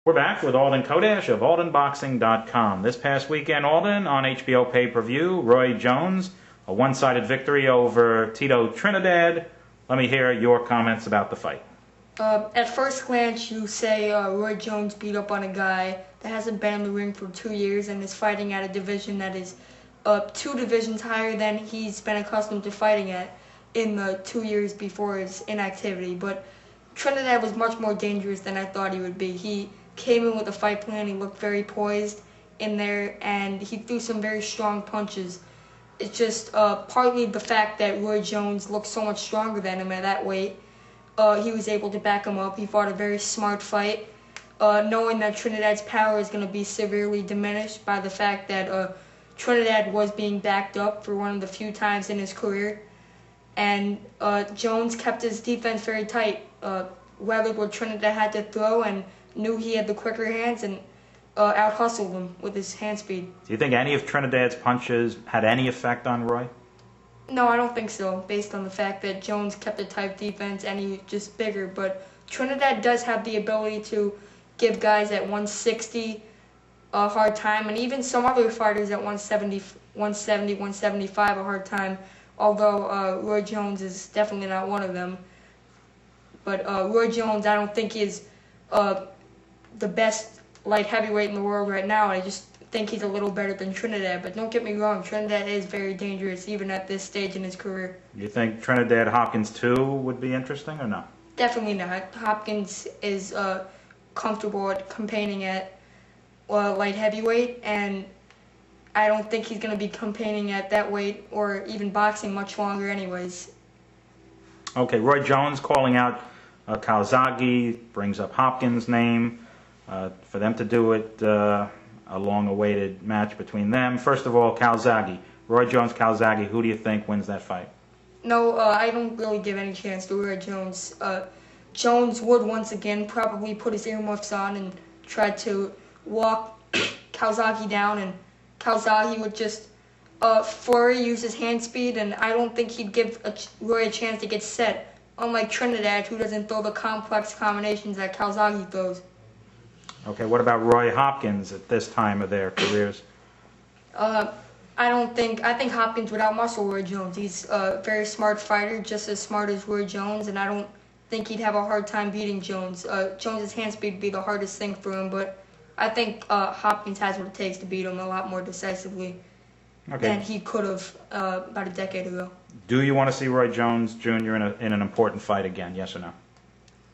We're back with Alden Chodash of AldenBoxing.com. This past weekend, Alden, on HBO pay-per-view, Roy Jones, a one-sided victory over Tito Trinidad. Let me hear your comments about the fight. At first glance, you say Roy Jones beat up on a guy that hasn't been in the ring for 2 years and is fighting at a division that is 2 divisions higher than he's been accustomed to fighting at in the 2 years before his inactivity. But Trinidad was much more dangerous than I thought he would be. He came in with a fight plan. He looked very poised in there, and he threw some very strong punches. It's just partly the fact that Roy Jones looked so much stronger than him at that weight. He was able to back him up. He fought a very smart fight, knowing that Trinidad's power is going to be severely diminished by the fact that Trinidad was being backed up for one of the few times in his career. And Jones kept his defense very tight, weathered what Trinidad had to throw, and knew he had the quicker hands and out-hustled him with his hand speed. Do you think any of Trinidad's punches had any effect on Roy? No, I don't think so, based on the fact that Jones kept a tight defense and he was just bigger. But Trinidad does have the ability to give guys at 160 a hard time, and even some other fighters at 170, 175 a hard time, although Roy Jones is definitely not one of them. But Roy Jones, I don't think is the best light heavyweight in the world right now. I just think he's a little better than Trinidad. But don't get me wrong, Trinidad is very dangerous, even at this stage in his career. You think Trinidad Hopkins 2 would be interesting or no? Definitely not. Hopkins is comfortable at campaigning at light heavyweight, and I don't think he's going to be campaigning at that weight or even boxing much longer anyways. Okay, Roy Jones calling out Calzaghe, brings up Hopkins' name. For them to do it, a long-awaited match between them. First of all, Calzaghe. Roy Jones, Calzaghe, who do you think wins that fight? No, I don't really give any chance to Roy Jones. Jones would once again probably put his earmuffs on and try to walk Calzaghe down, and Calzaghe would just flurry, use his hand speed, and I don't think he'd give Roy a chance to get set, unlike Trinidad, who doesn't throw the complex combinations that Calzaghe throws. Okay, what about Roy Hopkins at this time of their careers? I think Hopkins would outmuscle Roy Jones. He's a very smart fighter, just as smart as Roy Jones, and I don't think he'd have a hard time beating Jones. Jones's hand speed would be the hardest thing for him, but I think Hopkins has what it takes to beat him a lot more decisively than he could have about a decade ago. Do you want to see Roy Jones Jr. in an important fight again, yes or no?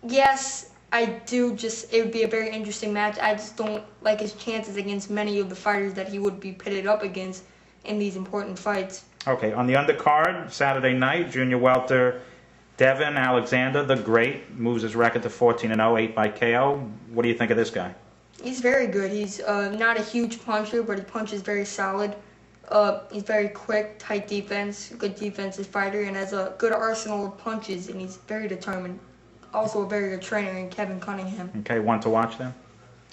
Yes, I do. It would be a very interesting match. I just don't like his chances against many of the fighters that he would be pitted up against in these important fights. Okay, on the undercard, Saturday night, junior welter Devin Alexander, the Great, moves his record to 14-0, 8 by KO. What do you think of this guy? He's very good. He's not a huge puncher, but he punches very solid. He's very quick, tight defense, good defensive fighter, and has a good arsenal of punches, and he's very determined. Also a very good trainer in Kevin Cunningham. Okay, one to watch then?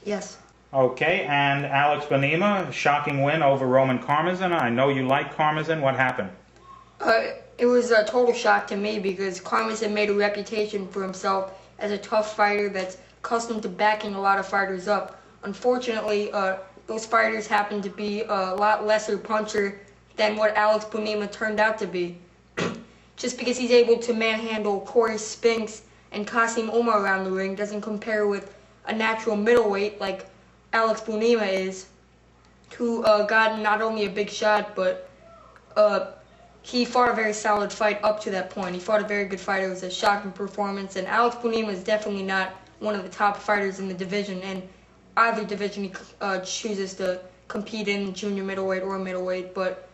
Yes. Okay, and Alex Bonema, shocking win over Roman Karmazin. I know you like Karmazin. What happened? It was a total shock to me because Karmazin made a reputation for himself as a tough fighter that's accustomed to backing a lot of fighters up. Unfortunately, those fighters happened to be a lot lesser puncher than what Alex Bonema turned out to be. Just because he's able to manhandle Corey Spinks and Qasim Omar around the ring doesn't compare with a natural middleweight like Alex Bonema is, who got not only a big shot, but he fought a very solid fight up to that point. He fought a very good fight. It was a shocking performance, and Alex Bonema is definitely not one of the top fighters in the division, and either division he chooses to compete in, junior middleweight or middleweight. But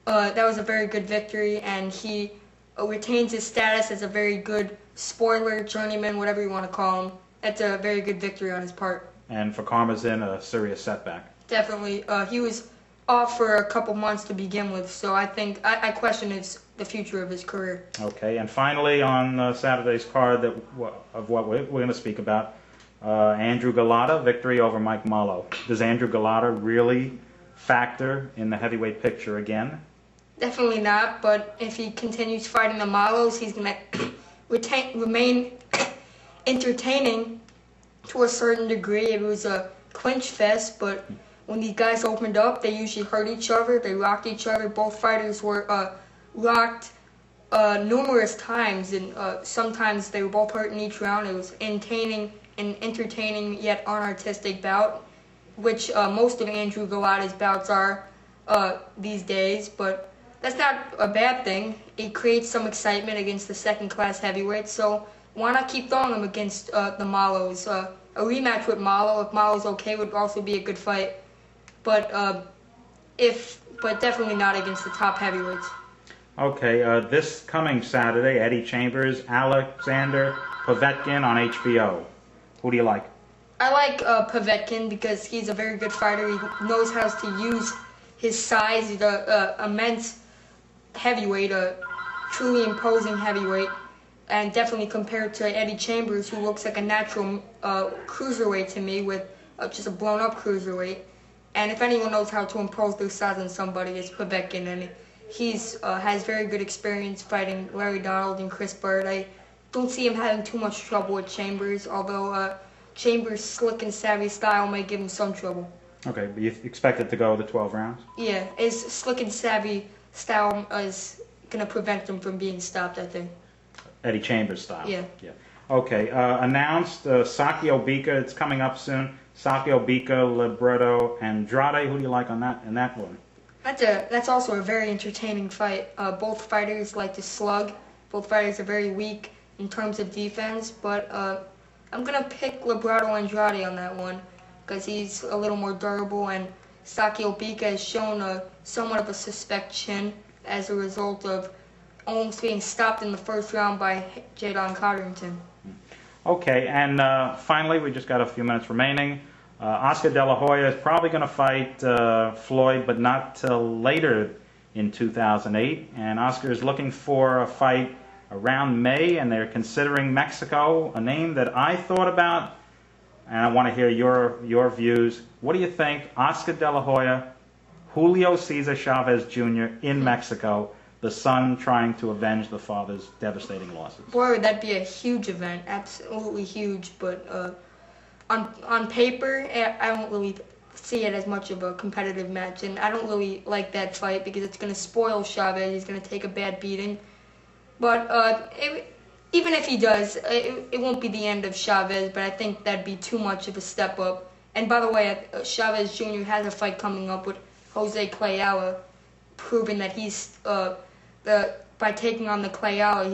that was a very good victory, and he retains his status as a very good spoiler, journeyman, whatever you want to call him. That's a very good victory on his part. And for Karmazin, a serious setback. Definitely. He was off for a couple months to begin with, so I think I question the future of his career. Okay, and finally on Saturday's card of what we're going to speak about, Andrew Galata, victory over Mike Mallow. Does Andrew Galata really factor in the heavyweight picture again? Definitely not, but if he continues fighting the Mallows, he's going to remain entertaining to a certain degree. It was a clinch fest, but when these guys opened up, they usually hurt each other. They rocked each other. Both fighters were rocked numerous times, and sometimes they were both hurt in each round. It was an entertaining yet unartistic bout, which most of Andrew Galate's bouts are these days, but that's not a bad thing. It creates some excitement against the second-class heavyweights, so why not keep throwing them against the Malos? A rematch with Malo, if Malo's okay, would also be a good fight, but definitely not against the top heavyweights. Okay, this coming Saturday, Eddie Chambers, Alexander Povetkin on HBO. Who do you like? I like Povetkin because he's a very good fighter. He knows how to use his size. He's an immense heavyweight, a truly imposing heavyweight, and definitely compared to Eddie Chambers, who looks like a natural cruiserweight to me, with just a blown-up cruiserweight. And if anyone knows how to impose their size on somebody, it's Povetkin, and he's has very good experience fighting Larry Donald and Chris Bird. I don't see him having too much trouble with Chambers, although Chambers' slick and savvy style may give him some trouble. Okay, but you expect it to go the 12 rounds? Yeah, his slick and savvy style is going to prevent him from being stopped, I think. Eddie Chambers style? Yeah. Okay, announced Sakio Bika, it's coming up soon. Sakio Bika, Libretto, Andrade. Who do you like on that in that one? That's also a very entertaining fight. Both fighters like to slug. Both fighters are very weak in terms of defense, but I'm going to pick Libretto Andrade on that one because he's a little more durable, and Sakio Bika has shown somewhat of a suspect chin as a result of almost being stopped in the first round by Jadon Cotterington. Okay, and finally, we just got a few minutes remaining. Oscar De La Hoya is probably going to fight Floyd, but not till later in 2008. And Oscar is looking for a fight around May, and they're considering Mexico, a name that I thought about, and I want to hear your views. What do you think? Oscar De La Hoya, Julio Cesar Chavez Jr. in Mexico, the son trying to avenge the father's devastating losses. Boy, that'd be a huge event, absolutely huge, but on paper, I don't really see it as much of a competitive match, and I don't really like that fight because it's going to spoil Chavez. He's going to take a bad beating. But even if he does, it won't be the end of Chavez, but I think that'd be too much of a step up. And by the way, Chavez Jr. has a fight coming up with Jose Clayala, proving that he's by taking on the Clayala,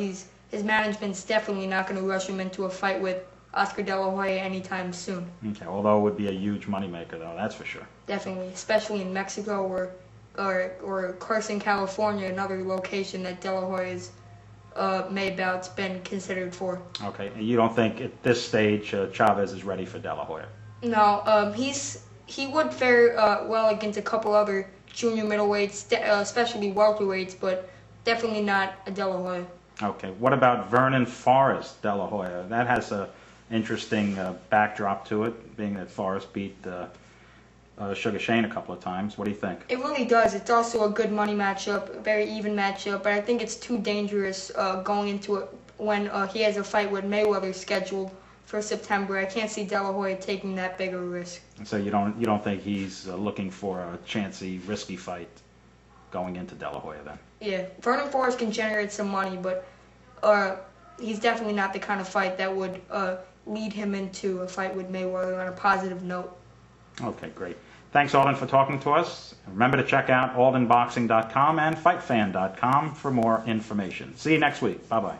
his management's definitely not going to rush him into a fight with Oscar De La Hoya anytime soon. Okay, although it would be a huge moneymaker, though, that's for sure. Definitely, especially in Mexico or Carson, California, another location that De La Hoya's May bout's been considered for. Okay, and you don't think at this stage Chavez is ready for De La Hoya? No, he would fare well against a couple other junior middleweights, especially welterweights, but definitely not a De La Hoya. Okay, what about Vernon Forrest De La Hoya? That has a interesting backdrop to it, being that Forrest beat Sugar Shane a couple of times. What do you think? It really does. It's also a good money matchup, a very even matchup, but I think it's too dangerous going into it when he has a fight with Mayweather scheduled for September. I can't see De La Hoya taking that big of a risk. So you don't think he's looking for a chancy, risky fight going into De La Hoya then? Yeah, Vernon Forrest can generate some money, but he's definitely not the kind of fight that would lead him into a fight with Mayweather on a positive note. Okay, great. Thanks, Alden, for talking to us. Remember to check out aldenboxing.com and fightfan.com for more information. See you next week. Bye-bye.